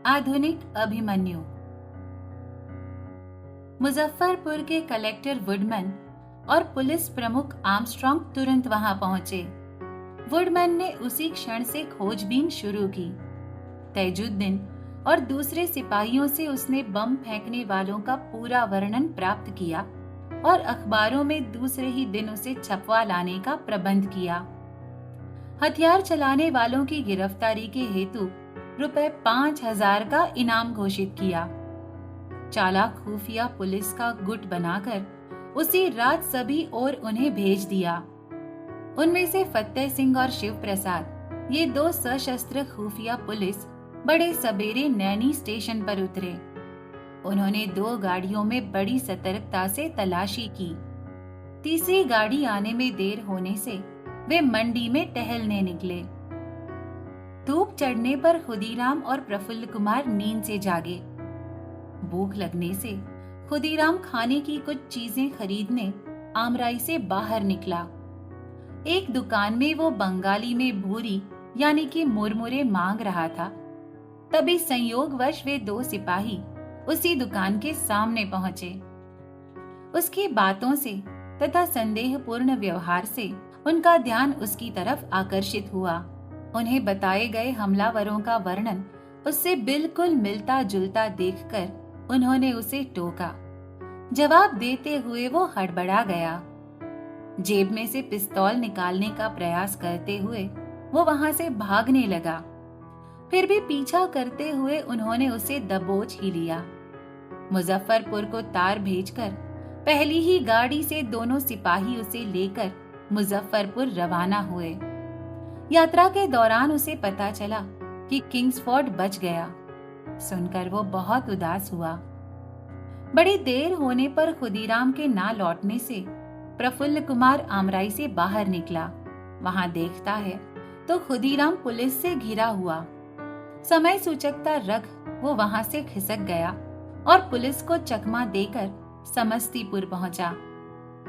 आधुनिक अभिमन्यु। मुजफ्फरपुर के collector woodman और पुलिस प्रमुख आर्मस्ट्रांग तुरंत वहां पहुंचे। वुडमैन ने उसी क्षण से खोजबीन शुरू की। तैजुद्दीन और दूसरे सिपाहियों से उसने बम फेंकने वालों का पूरा वर्णन प्राप्त किया और अखबारों में दूसरे ही दिन उसे छपवा लाने का प्रबंध किया। हथियार चलाने वालों की गिरफ्तारी के हेतु रुपए 5,000 का इनाम घोषित किया। चालाक खुफिया पुलिस का गुट बनाकर उसी रात सभी और उन्हें भेज दिया। उनमें से फतेह सिंह और शिव प्रसाद, ये दो सशस्त्र खुफिया पुलिस, बड़े सबेरे नैनी स्टेशन पर उतरे। उन्होंने 2 गाड़ियों में बड़ी सतर्कता से तलाशी की। तीसरी गाड़ी आने में देर होने से वे मंडी में टहलने निकले। धूप चढ़ने पर खुदीराम और प्रफुल्ल कुमार नींद से जागे। भूख लगने से खुदीराम खाने की कुछ चीजें खरीदने आमराई से बाहर निकला। एक दुकान में वो बंगाली में भूरी यानी कि मुरमुरे मांग रहा था। तभी संयोगवश वे 2 सिपाही उसी दुकान के सामने पहुंचे। उसकी बातों से तथा संदेहपूर्ण व्यवहार से उनका ध्यान उसकी तरफ आकर्षित हुआ। उन्हें बताए गए हमलावरों का वर्णन उससे बिल्कुल मिलता जुलता देखकर उन्होंने उसे टोका। जवाब देते हुए वो हड़बड़ा गया। जेब में से पिस्तौल निकालने का प्रयास करते हुए वो वहां से भागने लगा। फिर भी पीछा करते हुए उन्होंने उसे दबोच ही लिया। मुजफ्फरपुर को तार भेजकर पहली ही गाड़ी से दोनों सिपाही उसे लेकर मुजफ्फरपुर रवाना हुए। यात्रा के दौरान उसे पता चला कि किंग्सफोर्ड बच गया। सुनकर वो बहुत उदास हुआ। बड़ी देर होने पर खुदीराम के ना लौटने से प्रफुल्ल कुमार आमराई से बाहर निकला। वहां देखता है तो खुदीराम पुलिस से घिरा हुआ। समय सूचकता रख वो वहां से खिसक गया और पुलिस को चकमा देकर समस्तीपुर पहुंचा।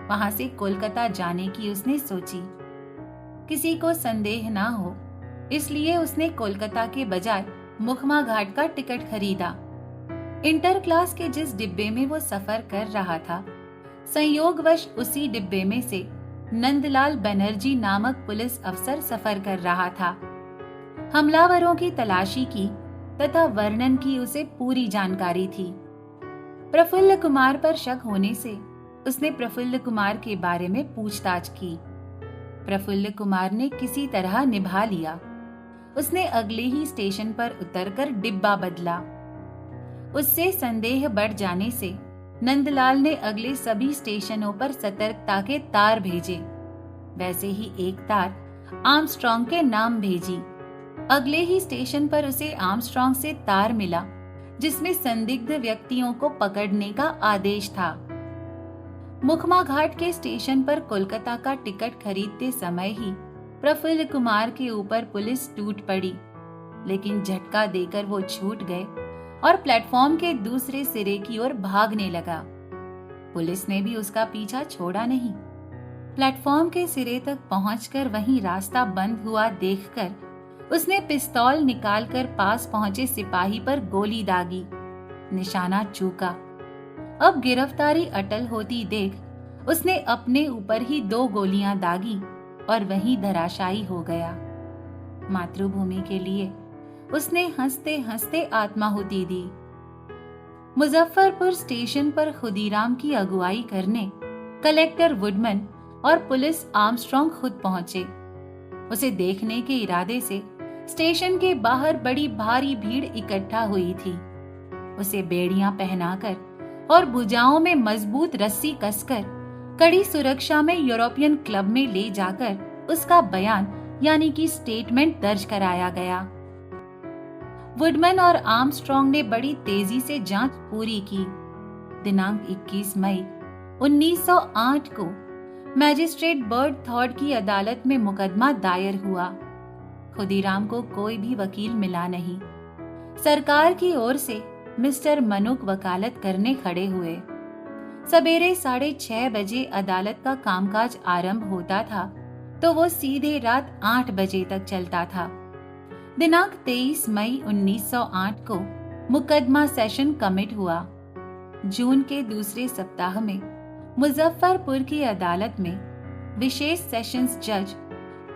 वहां से कोलकाता जाने की उसने सोची। किसी को संदेह ना हो इसलिए उसने कोलकाता के बजाय मुखमा घाट का टिकट खरीदा। इंटर क्लास के जिस डिब्बे में वो सफर कर रहा था, संयोगवश उसी डिब्बे में से नंदलाल बनर्जी नामक पुलिस अफसर सफर कर रहा था। हमलावरों की तलाशी की तथा वर्णन की उसे पूरी जानकारी थी। प्रफुल्ल कुमार पर शक होने से उसने प्रफुल्ल कुमार के बारे में पूछताछ की। प्रफुल्ल कुमार ने किसी तरह निभा लिया। उसने अगले ही स्टेशन पर उतरकर डिब्बा बदला। उससे संदेह बढ़ जाने से नंदलाल ने अगले सभी स्टेशनों पर सतर्कता के तार भेजे। वैसे ही एक तार आर्मस्ट्रांग के नाम भेजी। अगले ही स्टेशन पर उसे आर्मस्ट्रांग से तार मिला जिसमें संदिग्ध व्यक्तियों को पकड़ने का आदेश था। मुखमा घाट के स्टेशन पर कोलकाता का टिकट खरीदते समय ही प्रफुल्ल कुमार के ऊपर पुलिस टूट पड़ी, लेकिन झटका देकर वो छूट गए और प्लेटफॉर्म के दूसरे सिरे की ओर भागने लगा। पुलिस ने भी उसका पीछा छोड़ा नहीं। प्लेटफॉर्म के सिरे तक पहुंचकर वहीं रास्ता बंद हुआ देखकर उसने पिस्तौल निकालकर पास पहुंचे सिपाही पर गोली दागी। निशाना चूका। अब गिरफ्तारी अटल होती देख उसने अपने ऊपर ही 2 गोलियां दागी और वहीं धराशायी हो गया। मातृभूमि के लिए उसने हंसते हंसते आत्माहुति दी। मुजफ्फरपुर स्टेशन पर खुदीराम की अगुवाई करने कलेक्टर वुडमैन और पुलिस आर्मस्ट्रांग खुद पहुंचे। उसे देखने के इरादे से स्टेशन के बाहर बड़ी भारी भीड़ इकट्ठा हुई थी। उसे बेड़ियां पहनाकर और भुजाओं में मजबूत रस्सी कसकर कड़ी सुरक्षा में यूरोपियन क्लब में ले जाकर उसका बयान यानी कि स्टेटमेंट दर्ज कराया गया। वुडमैन और आर्मस्ट्रांग ने बड़ी तेजी से जांच पूरी की। दिनांक 21 मई 1908 को मैजिस्ट्रेट बर्ड थॉड की अदालत में मुकदमा दायर हुआ। खुदीराम को कोई भी वकील मिला नहीं। सरकार की ओर से मिस्टर मनुक वकालत करने खड़े हुए। सवेरे 6:30 बजे अदालत का कामकाज आरंभ होता था तो वो सीधे रात 8 बजे तक चलता था। दिनांक 23 मई 1908 को मुकदमा सेशन कमिट हुआ। जून के दूसरे सप्ताह में मुजफ्फरपुर की अदालत में विशेष सेशंस जज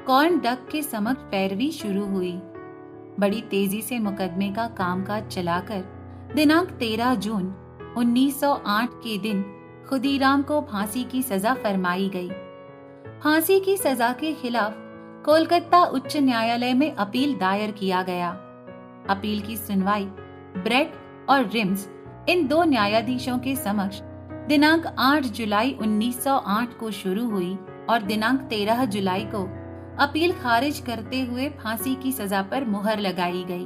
कॉर्नडक के समक्ष पैरवी शुरू हुई। बड़ी तेजी से मुकदमे का कामकाज चलाकर दिनांक 13 जून 1908 के दिन खुदीराम को फांसी की सजा फरमाई गई। फांसी की सजा के खिलाफ कोलकाता उच्च न्यायालय में अपील दायर किया गया। अपील की सुनवाई ब्रेट और रिम्स इन दो न्यायाधीशों के समक्ष दिनांक 8 जुलाई 1908 को शुरू हुई और दिनांक 13 जुलाई को अपील खारिज करते हुए फांसी की सजा पर मुहर लगाई गई।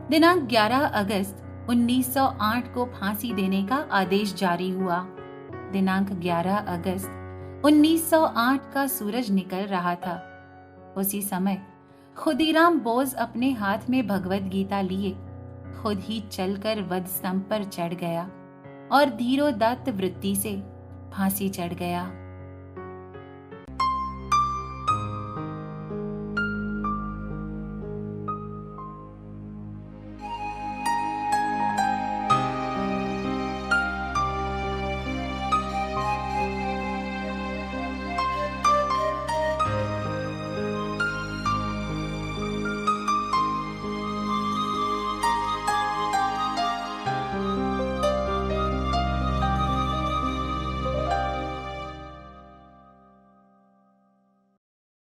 दिनांक 11 अगस्त 1908 को फांसी देने का आदेश जारी हुआ। दिनांक 11 अगस्त 1908 का सूरज निकल रहा था। उसी समय खुदीराम बोस अपने हाथ में भगवत गीता लिए खुद ही चलकर वध स्तंभ पर चढ़ गया और धीरोदात्त वृत्ति से फांसी चढ़ गया।